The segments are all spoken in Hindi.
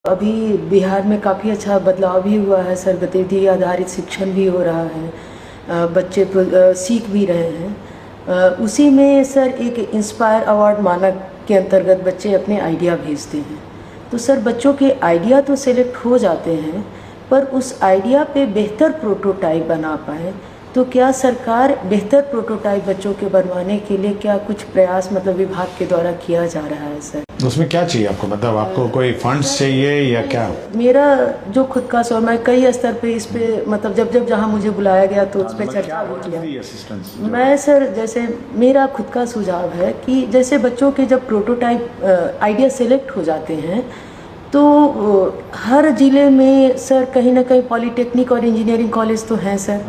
अभी बिहार में काफ़ी अच्छा बदलाव भी हुआ है सर, गतिविधि आधारित शिक्षण भी हो रहा है, बच्चे सीख भी रहे हैं। उसी में सर एक इंस्पायर अवार्ड मानक के अंतर्गत बच्चे अपने आइडिया भेजते हैं। तो सर बच्चों के आइडिया तो सेलेक्ट हो जाते हैं, पर उस आइडिया पे बेहतर प्रोटोटाइप बना पाए, तो क्या सरकार बेहतर प्रोटोटाइप बच्चों के बनवाने के लिए क्या कुछ प्रयास मतलब विभाग के द्वारा किया जा रहा है सर? उसमें क्या चाहिए आपको, मतलब आपको कोई फंड्स चाहिए या क्या? मेरा जो खुद का सोच, मैं कई स्तर पे इस पे मतलब जब जहाँ मुझे बुलाया गया तो उस पर चर्चा भी किया। मैं सर जैसे मेरा खुद का सुझाव है कि जैसे बच्चों के जब प्रोटोटाइप आइडिया सेलेक्ट हो जाते हैं तो हर जिले में सर कहीं ना कहीं पॉलिटेक्निक और इंजीनियरिंग कॉलेज तो हैं सर।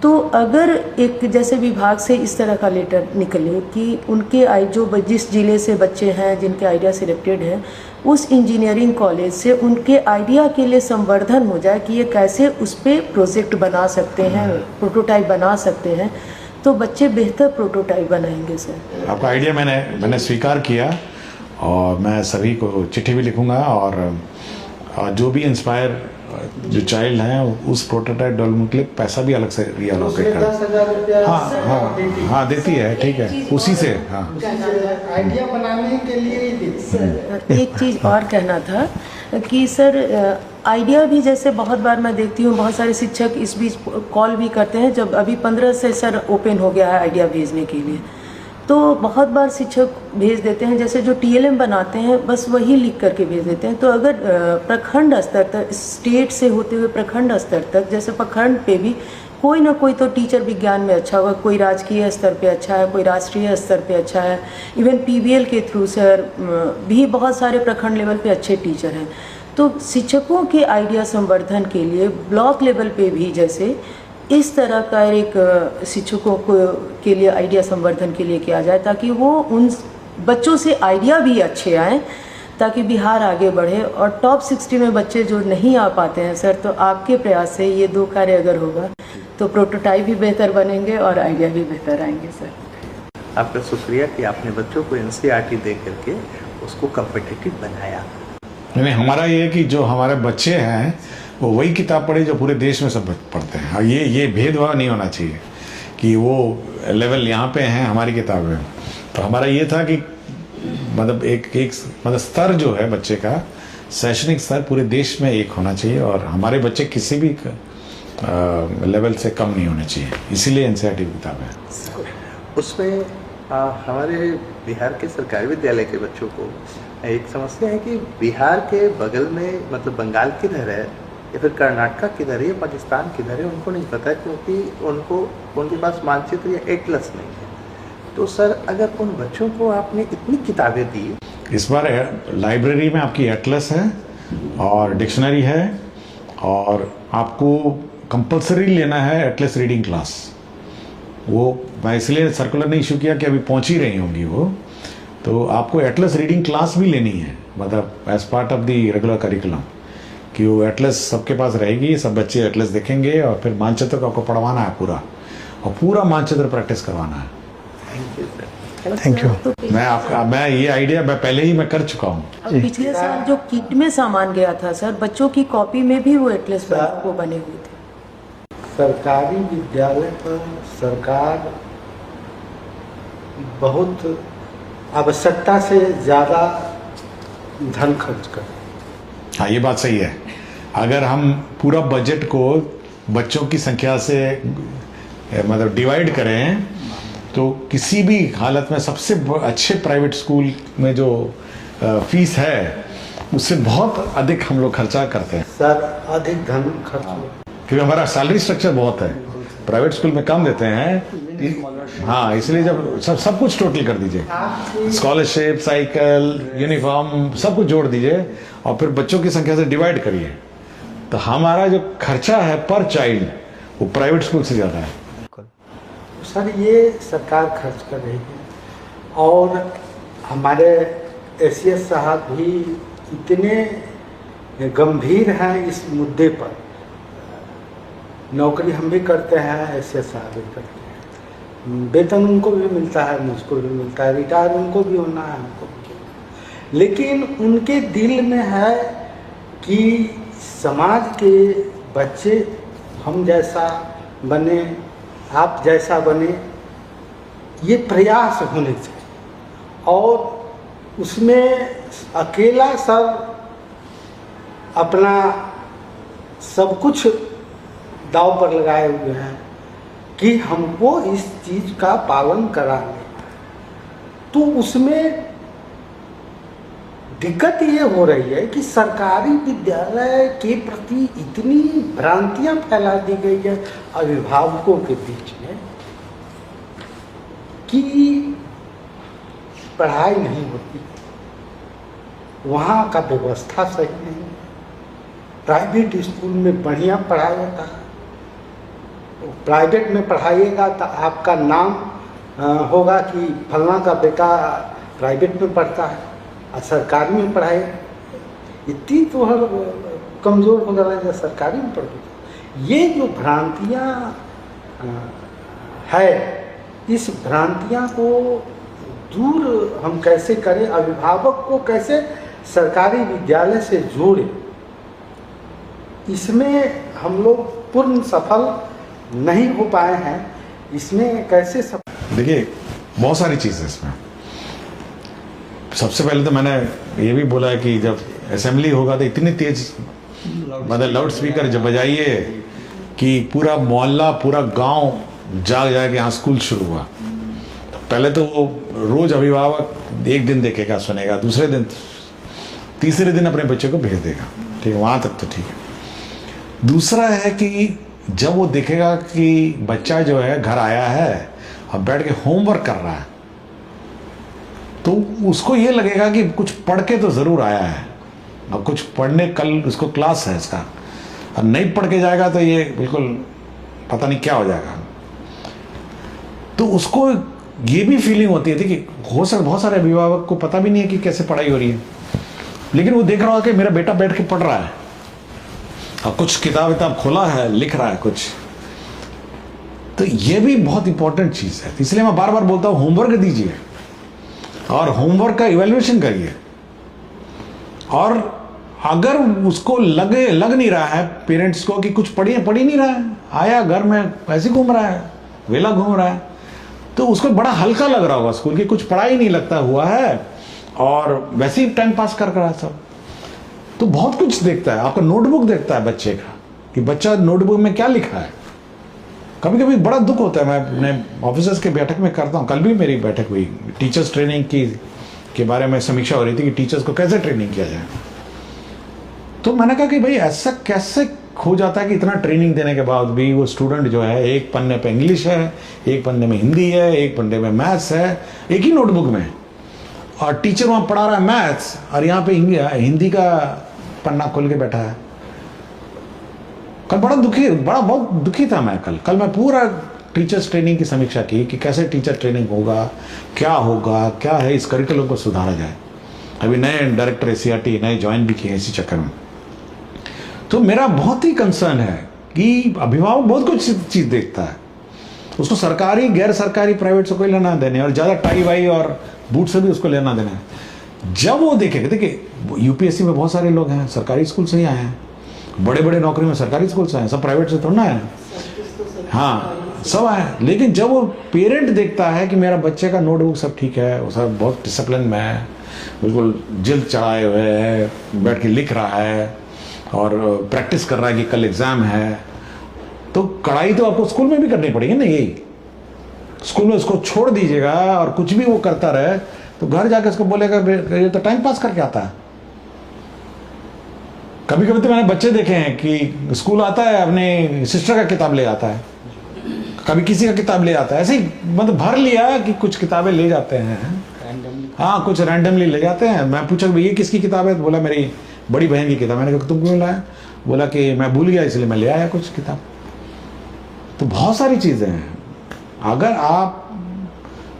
तो अगर एक जैसे विभाग से इस तरह का लेटर निकले कि उनके जिस जिले से बच्चे हैं जिनके आइडिया सिलेक्टेड हैं, उस इंजीनियरिंग कॉलेज से उनके आइडिया के लिए संवर्धन हो जाए कि ये कैसे उस पर प्रोजेक्ट बना सकते हैं, प्रोटोटाइप बना सकते हैं, तो बच्चे बेहतर प्रोटोटाइप बनाएंगे सर। आपका आइडिया मैंने स्वीकार किया और मैं सभी को चिट्ठी भी लिखूंगा और जो भी इंस्पायर जो चाइल्ड हैं उस प्रोटोटाइप डेवलपमेंट के लिए पैसा भी अलग से रिएलोकेट कर। हाँ देती है, ठीक है, उसी से। हाँ आइडिया बनाने के लिए एक चीज़ और कहना था कि सर आइडिया भी जैसे बहुत बार मैं देखती हूँ बहुत सारे शिक्षक इस बीच कॉल भी करते हैं, जब अभी 15 से सर ओपन हो गया है आइडिया भेजने के लिए, तो बहुत बार शिक्षक भेज देते हैं जैसे जो TLM बनाते हैं बस वही लिख करके भेज देते हैं। तो अगर प्रखंड स्तर तक, स्टेट से होते हुए प्रखंड स्तर तक, जैसे प्रखंड पे भी कोई ना कोई तो टीचर विज्ञान में अच्छा होगा, कोई राजकीय स्तर पे अच्छा है, कोई राष्ट्रीय स्तर पे अच्छा है, इवन PBL के थ्रू सर भी बहुत सारे प्रखंड लेवल पे अच्छे टीचर हैं। तो शिक्षकों के आइडिया संवर्धन के लिए ब्लॉक लेवल पे भी जैसे इस तरह का एक शिक्षकों के लिए आइडिया संवर्धन के लिए किया जाए, ताकि वो उन बच्चों से आइडिया भी अच्छे आएँ, ताकि बिहार आगे बढ़े। और टॉप 60 में बच्चे जो नहीं आ पाते हैं सर, तो आपके प्रयास से ये 2 कार्य अगर होगा तो प्रोटोटाइप भी बेहतर बनेंगे और आइडिया भी बेहतर आएंगे सर। आपका शुक्रिया कि आपने बच्चों को NCERT दे करके उसको कम्पिटिटिव बनाया। नहीं, हमारा ये है कि जो हमारे बच्चे हैं वो वही किताब पढ़े जो पूरे देश में सब पढ़ते हैं। ये भेदभाव नहीं होना चाहिए कि वो लेवल यहाँ पे हैं हमारी किताबें। तो हमारा ये था कि मतलब एक मतलब स्तर जो है बच्चे का, शैक्षणिक स्तर पूरे देश में एक होना चाहिए और हमारे बच्चे किसी भी लेवल से कम नहीं होने चाहिए, इसीलिए NCERT की किताब है। उसमें हमारे बिहार के सरकारी विद्यालय के बच्चों को एक समस्या है कि बिहार के बगल में मतलब बंगाल किधर है या फिर कर्नाटका किधर है या पाकिस्तान किधर है, उनको नहीं पता, क्योंकि उनके पास मानचित्र या एटलस नहीं है। तो सर अगर उन बच्चों को आपने इतनी किताबें दी, इस बार लाइब्रेरी में आपकी एटलस है और डिक्शनरी है और आपको कंपलसरी लेना है एटलस रीडिंग क्लास। वो मैं इसलिए सर्कुलर ने इशू किया कि अभी पहुंच ही रही होंगी वो, तो आपको एटलस रीडिंग क्लास भी लेनी है, मतलब as part of the regular curriculum, कि वो एटलस सबके पास रहेगी, सब बच्चे एटलस देखेंगे और फिर मानचित्र को आपको पढ़वाना है पूरा, और पूरा मानचित्र प्रैक्टिस करवाना है। Thank you. मैं ये आइडिया पहले ही मैं कर चुका हूँ। पिछले साल जो किट में सामान गया था सर, बच्चों की कॉपी में भी वो एटलस वो बने हुए थे। सरकारी विद्यालय पर सरकार बहुत आवश्यकता से ज़्यादा धन खर्च कर। हाँ, ये बात सही है। अगर हम पूरा बजट को बच्चों की संख्या से मतलब डिवाइड करें तो किसी भी हालत में सबसे अच्छे प्राइवेट स्कूल में जो फीस है उससे बहुत अधिक हम लोग खर्चा करते हैं सर, अधिक धन खर्च, क्योंकि हमारा सैलरी स्ट्रक्चर बहुत है, प्राइवेट स्कूल में कम देते हैं। हाँ, इसलिए जब सब कुछ टोटल कर दीजिए, स्कॉलरशिप, साइकिल, यूनिफॉर्म, सब कुछ जोड़ दीजिए और फिर बच्चों की संख्या से डिवाइड करिए, तो हमारा जो खर्चा है पर चाइल्ड वो प्राइवेट स्कूल से ज़्यादा है। सर ये सरकार खर्च कर रही है और हमारे ACS साहब भी इतने गंभीर हैं इस मुद्दे पर। नौकरी हम भी करते हैं, ACS साहब भी करते हैं, वेतन उनको भी मिलता है, मुझको भी मिलता है, रिटायर उनको भी होना है, हमको भी, लेकिन उनके दिल में है कि समाज के बच्चे हम जैसा बने, आप जैसा बने, ये प्रयास होने चाहिए। और उसमें अकेला सर अपना सब कुछ दांव पर लगाए हुए हैं कि हमको इस चीज़ का पालन कराना, तो उसमें दिक्कत ये हो रही है कि सरकारी विद्यालय के प्रति इतनी भ्रांतियां फैला दी गई है अभिभावकों के बीच में कि पढ़ाई नहीं होती, वहाँ का व्यवस्था सही नहीं है। प्राइवेट स्कूल में बढ़िया पढ़ाया जाता है, प्राइवेट में पढ़ाइएगा तो आपका नाम होगा कि फलना का बेटा प्राइवेट में पढ़ता है, और सरकारी में पढ़ाए इतनी तो हर कमज़ोर हो जाना है सरकारी में पढ़ते। ये जो भ्रांतियाँ है, इस भ्रांतियाँ को दूर हम कैसे करें, अभिभावक को कैसे सरकारी विद्यालय से जोड़ें, इसमें हम लोग पूर्ण सफल नहीं हो पाए हैं। इसमें कैसे देखिए बहुत सारी चीज़ है इसमें। सबसे पहले तो मैंने ये भी बोला है कि जब असेंबली होगा तो इतनी तेज मतलब लाउड स्पीकर जब बजाइए कि पूरा मोहल्ला पूरा गांव जाग जाए कि यहाँ स्कूल शुरू हुआ। तो पहले तो वो रोज अभिभावक एक दिन देखेगा सुनेगा, दूसरे दिन तीसरे दिन अपने बच्चे को भेज देगा, ठीक है, वहाँ तक तो ठीक है। दूसरा है कि जब वो देखेगा कि बच्चा जो है घर आया है और बैठ के होमवर्क कर रहा है, तो उसको ये लगेगा कि कुछ पढ़ के तो ज़रूर आया है, और कुछ पढ़ने कल उसको क्लास है इसका, और नहीं पढ़ के जाएगा तो ये बिल्कुल पता नहीं क्या हो जाएगा। तो उसको ये भी फीलिंग होती है कि बहुत सारे अभिभावक को पता भी नहीं है कि कैसे पढ़ाई हो रही है, लेकिन वो देख रहा हो कि मेरा बेटा बैठ के पढ़ रहा है और कुछ किताब खोला है, लिख रहा है कुछ। तो ये भी बहुत इंपॉर्टेंट चीज़ है। इसलिए मैं बार बार बोलता हूँ होमवर्क दीजिए और होमवर्क का इवैल्यूएशन करिए, और अगर उसको लग नहीं रहा है पेरेंट्स को कि कुछ पढ़ ही नहीं रहा है, आया घर में ऐसे घूम रहा है, वेला घूम रहा है, तो उसको बड़ा हल्का लग रहा होगा स्कूल की, कुछ पढ़ाई नहीं लगता हुआ है और वैसे ही टाइम पास कर रहा है सब। तो बहुत कुछ देखता है, आपका नोटबुक देखता है बच्चे का कि बच्चा नोटबुक में क्या लिखा है। कभी कभी बड़ा दुख होता है, मैं अपने ऑफिसर्स के बैठक में करता हूँ, कल भी मेरी बैठक हुई टीचर्स ट्रेनिंग के बारे में समीक्षा हो रही थी कि टीचर्स को कैसे ट्रेनिंग किया जाए। तो मैंने कहा कि भाई ऐसा कैसे हो जाता है कि इतना ट्रेनिंग देने के बाद भी वो स्टूडेंट जो है एक पन्ने पे इंग्लिश है, एक पन्ने में हिंदी है, एक पन्ने में मैथ्स है, एक ही नोटबुक में, और टीचर वहाँ पढ़ा रहा है मैथ्स और यहाँ पे हिंदी का पन्ना खोल के बैठा है। कल बहुत दुखी था मैं। कल मैं पूरा टीचर्स ट्रेनिंग की समीक्षा की कि कैसे टीचर ट्रेनिंग होगा, क्या है, इस करिकुलम को सुधारा जाए। अभी नए डायरेक्टर एसीईआरटी नए ज्वाइन भी किए इसी चक्कर में। तो मेरा बहुत ही कंसर्न है कि अभिभावक बहुत कुछ चीज़ देखता है, उसको सरकारी गैर सरकारी प्राइवेट से कोई लेना देने, और ज़्यादा टाई वाई और बूट से भी उसको लेना देना है। जब वो देखेगा, देखिए यूपीएससी में बहुत सारे लोग हैं सरकारी स्कूल से ही आए हैं, बड़े बड़े नौकरी में सरकारी स्कूल से आए, सब प्राइवेट से थोड़ा ना आए, हाँ सब आए। लेकिन जब वो पेरेंट देखता है कि मेरा बच्चे का नोटबुक सब ठीक है, वो सब बहुत डिसिप्लिन में है, बिल्कुल जिल्द चढ़ाए हुए है, बैठ के लिख रहा है और प्रैक्टिस कर रहा है कि कल एग्जाम है, तो कड़ाई तो आपको स्कूल में भी करनी पड़ेगी ना। यही स्कूल में उसको छोड़ दीजिएगा और कुछ भी वो करता रहे तो घर जाकर उसको बोलेगा ये तो टाइम पास करके आता है। कभी कभी तो मैंने बच्चे देखे हैं कि स्कूल आता है अपने सिस्टर का किताब ले आता है, कभी किसी का किताब ले आता है, ऐसे ही मतलब भर लिया कि कुछ किताबें ले जाते हैं, हाँ कुछ रैंडमली ले जाते हैं। मैं पूछा ये किसकी किताब है, तो बोला मेरी बड़ी बहन की किताब। मैंने कहा तुम क्यों लाया, बोला कि मैं भूल गया इसलिए मैं ले आया कुछ किताब। तो बहुत सारी चीज़ें हैं। अगर आप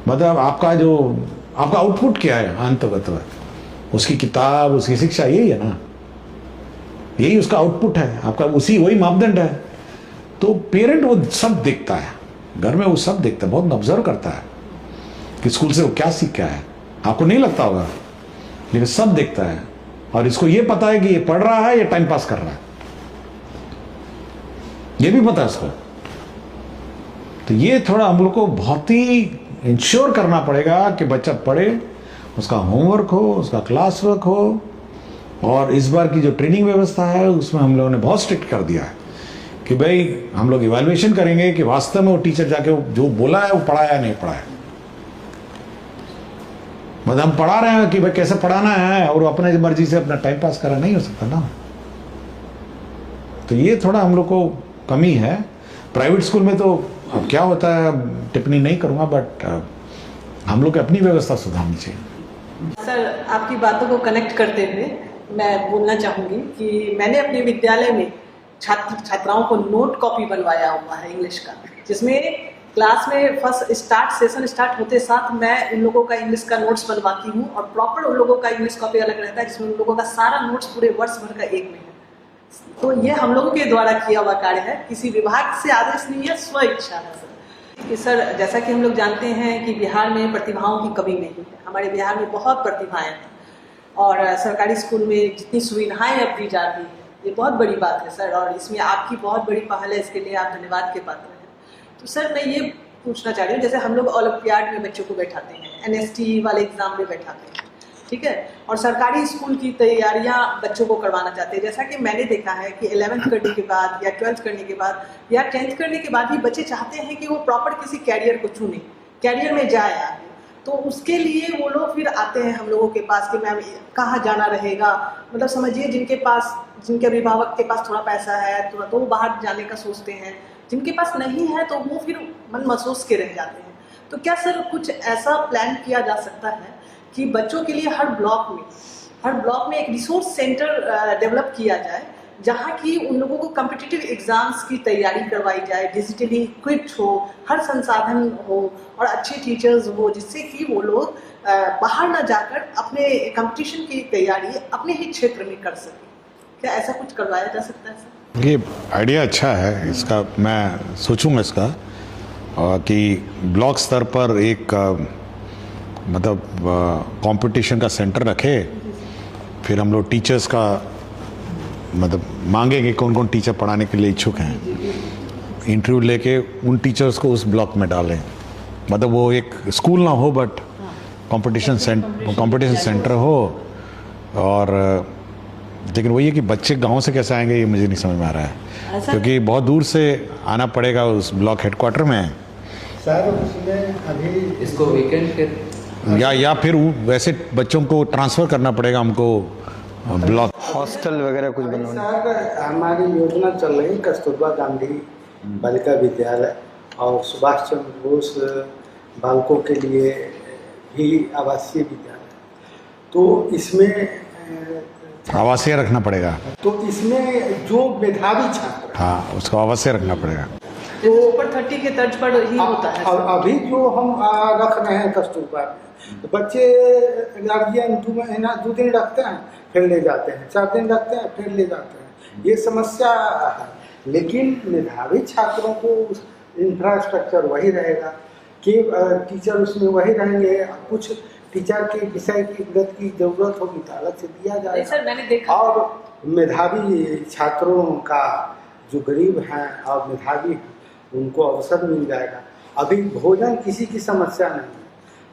मतलब आपका आउटपुट क्या है अंततः, उसकी किताब, उसकी शिक्षा, यही है ना, यही उसका आउटपुट है आपका, वही मापदंड है। तो पेरेंट वो सब देखता है, घर में वो सब देखता है, बहुत ऑब्जर्व करता है कि स्कूल से वो क्या सीख के आया है। आपको नहीं लगता होगा लेकिन सब देखता है। और इसको ये पता है कि ये पढ़ रहा है या टाइम पास कर रहा है, ये भी पता है इसको। तो ये थोड़ा हम लोग को बहुत ही इंश्योर करना पड़ेगा कि बच्चा पढ़े, उसका होमवर्क हो, उसका क्लास वर्क हो। और इस बार की जो ट्रेनिंग व्यवस्था है उसमें हम लोगों ने बहुत स्ट्रिक्ट कर दिया है कि भाई हम लोग इवैल्यूएशन करेंगे कि वास्तव में वो टीचर जाके जो बोला है वो पढ़ाया या नहीं पढ़ाया। मतलब हम पढ़ा रहे हैं कि भाई कैसे पढ़ाना है और वो अपने मर्जी से अपना टाइम पास करा नहीं हो सकता ना। तो ये थोड़ा हम लोग को कमी है। प्राइवेट स्कूल में तो अब क्या होता है टिप्पणी नहीं करूंगा, बट हम लोग की अपनी व्यवस्था सुधारनी चाहिए। सर, आपकी बातों को कनेक्ट करते हुए मैं बोलना चाहूँगी कि मैंने अपने विद्यालय में छात्राओं को नोट कॉपी बनवाया हुआ है इंग्लिश का, जिसमें क्लास में फर्स्ट सेशन स्टार्ट होते साथ मैं उन लोगों का इंग्लिश का नोट्स बनवाती हूँ और प्रॉपर उन लोगों का इंग्लिश कॉपी अलग रहता है, जिसमें उन लोगों का सारा नोट्स पूरे वर्ष भर का एक में है। तो ये हम लोगों के द्वारा किया हुआ कार्य है, किसी विभाग से आदेश नहीं है, स्व इच्छा है सर। जैसा कि हम लोग जानते हैं कि बिहार में प्रतिभाओं की कमी नहीं है। हमारे बिहार में बहुत प्रतिभाएं हैं और सरकारी स्कूल में जितनी सुविधाएं अब दी जा रही है ये बहुत बड़ी बात है सर, और इसमें आपकी बहुत बड़ी पहल है, इसके लिए आप धन्यवाद के पात्र हैं। तो सर मैं ये पूछना चाह रही हूँ, जैसे हम लोग ओलंपियाड में बच्चों को बैठाते हैं, NST वाले एग्जाम में बैठाते हैं, ठीक है, और सरकारी स्कूल की तैयारियां बच्चों को करवाना चाहते हैं। जैसा कि मैंने देखा है कि 11th करने के बाद या 12th करने के बाद या 10th करने के बाद ही बच्चे चाहते हैं कि वो प्रॉपर किसी कैरियर को चुने, कैरियर में जाए आगे। तो उसके लिए वो लोग फिर आते हैं हम लोगों के पास कि मैम कहाँ जाना रहेगा। मतलब समझिए जिनके अभिभावक के पास थोड़ा पैसा है तो वो बाहर जाने का सोचते हैं, जिनके पास नहीं है तो वो फिर मन महसूस के रह जाते हैं। तो क्या सर कुछ ऐसा प्लान किया जा सकता है कि बच्चों के लिए हर ब्लॉक में एक रिसोर्स सेंटर डेवलप किया जाए, जहाँ की उन लोगों को कॉम्पिटिटिव एग्जाम्स की तैयारी करवाई जाए, डिजिटली इक्विप्ड हो, हर संसाधन हो और अच्छे टीचर्स हो, जिससे कि वो लोग बाहर ना जाकर अपने कंपटीशन की तैयारी अपने ही क्षेत्र में कर सकें। क्या ऐसा कुछ करवाया जा सकता है सर? ये आइडिया अच्छा है, इसका मैं सोचूंगा इसका, कि ब्लॉक स्तर पर एक मतलब कंपटीशन का सेंटर रखे, फिर हम लोग टीचर्स का मतलब मांगेंगे कौन कौन टीचर पढ़ाने के लिए इच्छुक हैं, इंटरव्यू लेके उन टीचर्स को उस ब्लॉक में डालें। मतलब वो एक स्कूल ना हो बट कंपटीशन सेंटर हो। और लेकिन वही है कि बच्चे गांव से कैसे आएंगे ये मुझे नहीं समझ में आ रहा है, क्योंकि बहुत दूर से आना पड़ेगा उस ब्लॉक हेडक्वार्टर में। सर उसमें अभी इसको वीकेंड या फिर वैसे बच्चों को ट्रांसफ़र करना पड़ेगा हमको ब्लॉक। हॉस्टल वगैरह कुछ बनवाना। सर हमारी योजना चल रही कस्तूरबा गांधी बालिका विद्यालय और सुभाष चंद्र बोस बालकों के लिए भी आवासीय विद्यालय, तो इसमें आवासीय रखना पड़ेगा। तो इसमें जो मेधावी छात्र, हाँ, उसको आवासीय रखना पड़ेगा। तो ऊपर 30 के तर्ज पर ही होता है। अभी जो हम रख रहे हैं कस्तूरबा में, तो बच्चे गार्जियन 2 दिन रखते हैं फिर ले जाते हैं, 4 दिन रखते हैं फिर ले जाते हैं, ये समस्या है। लेकिन मेधावी छात्रों को इंफ्रास्ट्रक्चर वही रहेगा कि टीचर उसमें वही रहेंगे। कुछ टीचर के विषय की गत की जरूरत होगी तो अलग से दिया जाएगा। सर मैंने देखा, और मेधावी छात्रों का जो गरीब हैं और मेधावी हैं उनको अवसर मिल जाएगा। अभी भोजन किसी की समस्या नहीं है।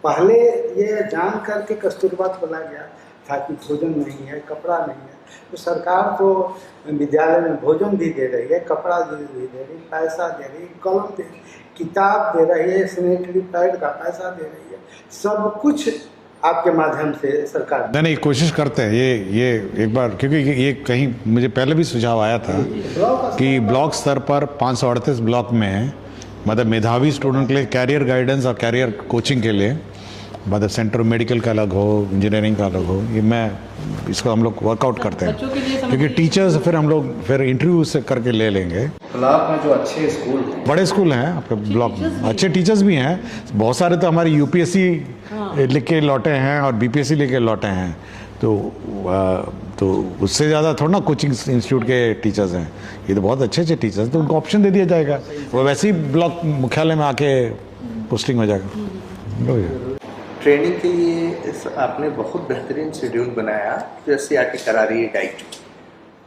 पहले ये जान करके कस्तूरबा खोला गया था कि भोजन नहीं है, कपड़ा नहीं है, तो सरकार तो विद्यालय में भोजन भी दे रही है, कपड़ा भी दे रही है, पैसा दे रही है, कलम दे रही है, किताब दे रही है, सैनिटरी पैड का पैसा दे रही है, सब कुछ आपके माध्यम से सरकार नहीं कोशिश करते हैं। ये एक बार, क्योंकि ये कहीं मुझे पहले भी सुझाव आया था कि ब्लॉक स्तर पर 538 ब्लॉक में मतलब मेधावी स्टूडेंट के लिए कैरियर गाइडेंस और कैरियर कोचिंग के लिए मतलब सेंटर मेडिकल का अलग हो, इंजीनियरिंग का अलग हो, ये इसको हम लोग वर्कआउट करते हैं, क्योंकि टीचर्स फिर हम लोग फिर इंटरव्यू से करके ले लेंगे। ब्लॉक में जो अच्छे स्कूल हैं, बड़े स्कूल हैं आपके ब्लॉक में, अच्छे टीचर्स भी हैं बहुत सारे। तो हमारे UPSC लिख के लौटे हैं और BPSC लेके लौटे हैं, तो उससे ज़्यादा थोड़ा ना कोचिंग इंस्टीट्यूट के टीचर्स हैं। ये तो बहुत अच्छे अच्छे टीचर्स, तो उनको ऑप्शन दे दिया जाएगा, वो वैसे ही ब्लॉक मुख्यालय में आके पोस्टिंग हो जाएगा। ट्रेनिंग के लिए आपने बहुत बेहतरीन शेड्यूल बनाया जो SCERT करा रही है डाइट,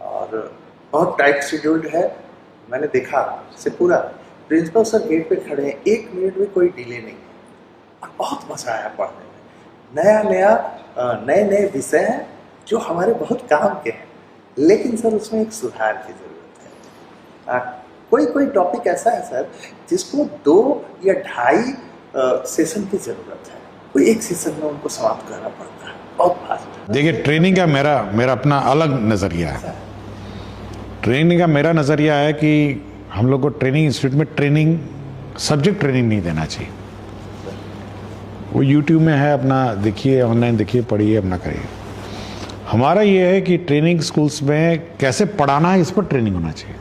और बहुत टाइट शेड्यूल्ड है। मैंने देखा से पूरा, प्रिंसिपल सर गेट पे खड़े हैं, 1 मिनट में कोई डिले नहीं, और बहुत मज़ा आया पढ़ने में। नए नए विषय हैं जो हमारे बहुत काम के हैं, लेकिन सर उसमें एक सुधार की ज़रूरत है। कोई टॉपिक ऐसा है सर जिसको 2 या 2.5 सेशन की ज़रूरत है, कोई एक सेशन में उनको समाप्त करना पड़ता है, बहुत फास्ट। देखिए, ट्रेनिंग का मेरा अपना अलग नज़रिया है। ट्रेनिंग का मेरा नज़रिया है कि हम लोग को ट्रेनिंग इंस्टीट्यूट में सब्जेक्ट ट्रेनिंग नहीं देना चाहिए। वो यूट्यूब में है, अपना देखिए, ऑनलाइन देखिए, पढ़िए, अपना करिए। हमारा ये है कि ट्रेनिंग स्कूल्स में कैसे पढ़ाना है, इस पर ट्रेनिंग होना चाहिए,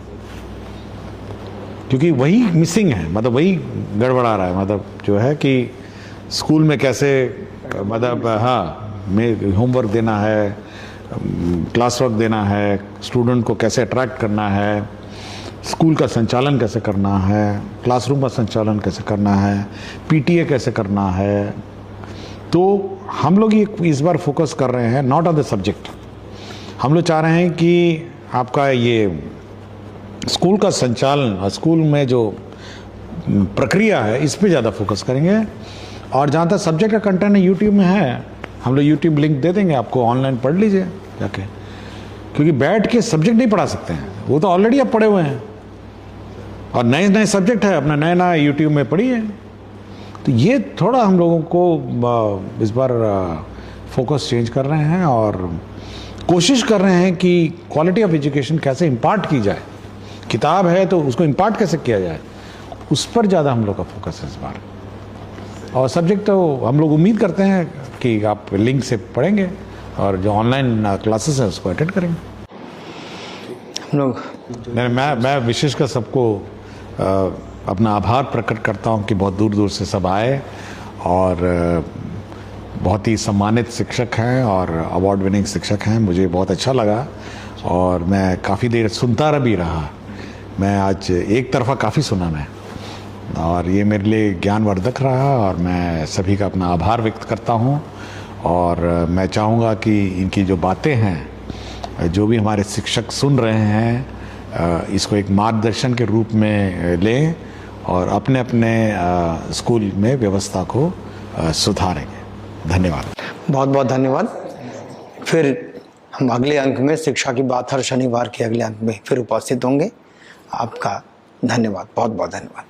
क्योंकि वही मिसिंग है, मतलब वही गड़बड़ा रहा है। मतलब जो है कि स्कूल में कैसे, मतलब में होमवर्क देना है, क्लास वर्क देना है, स्टूडेंट को कैसे अट्रैक्ट करना है, स्कूल का संचालन कैसे करना है, क्लासरूम का संचालन कैसे करना है, PTA कैसे करना है। तो हम लोग ये इस बार फोकस कर रहे हैं नॉट ऑन द सब्जेक्ट। हम लोग चाह रहे हैं कि आपका ये स्कूल का संचालन और स्कूल में जो प्रक्रिया है, इस पे ज़्यादा फोकस करेंगे। और जहाँ तक सब्जेक्ट का कंटेंट यूट्यूब में है, हम लोग यूट्यूब लिंक दे देंगे आपको, ऑनलाइन पढ़ लीजिए जाके, क्योंकि बैठ के सब्जेक्ट नहीं पढ़ा सकते हैं, वो तो ऑलरेडी आप पढ़े हुए हैं, और नए नए सब्जेक्ट है, अपना नया नया यूट्यूब में पढ़िए। तो ये थोड़ा हम लोगों को इस बार फोकस चेंज कर रहे हैं और कोशिश कर रहे हैं कि क्वालिटी ऑफ एजुकेशन कैसे इम्पार्ट की जाए। किताब है तो उसको इम्पार्ट कैसे किया जाए, उस पर ज़्यादा हम लोग का फोकस है इस बार। और सब्जेक्ट तो हम लोग उम्मीद करते हैं कि आप लिंक से पढ़ेंगे और जो ऑनलाइन क्लासेस हैं उसको अटेंड करेंगे। हम लोग मैं विशेषकर सबको अपना आभार प्रकट करता हूं कि बहुत दूर दूर से सब आए, और बहुत ही सम्मानित शिक्षक हैं और अवार्ड विनिंग शिक्षक हैं। मुझे बहुत अच्छा लगा और मैं काफ़ी देर सुनता भी रहा। मैं आज एक तरफा काफ़ी सुना मैं, और ये मेरे लिए ज्ञानवर्धक रहा, और मैं सभी का अपना आभार व्यक्त करता हूं। और मैं चाहूँगा कि इनकी जो बातें हैं, जो भी हमारे शिक्षक सुन रहे हैं, इसको एक मार्गदर्शन के रूप में लें और अपने अपने स्कूल में व्यवस्था को सुधारेंगे। धन्यवाद, बहुत बहुत धन्यवाद। फिर हम अगले अंक में शिक्षा की बात हर शनिवार के अगले अंक में फिर उपस्थित होंगे। आपका धन्यवाद, बहुत बहुत धन्यवाद।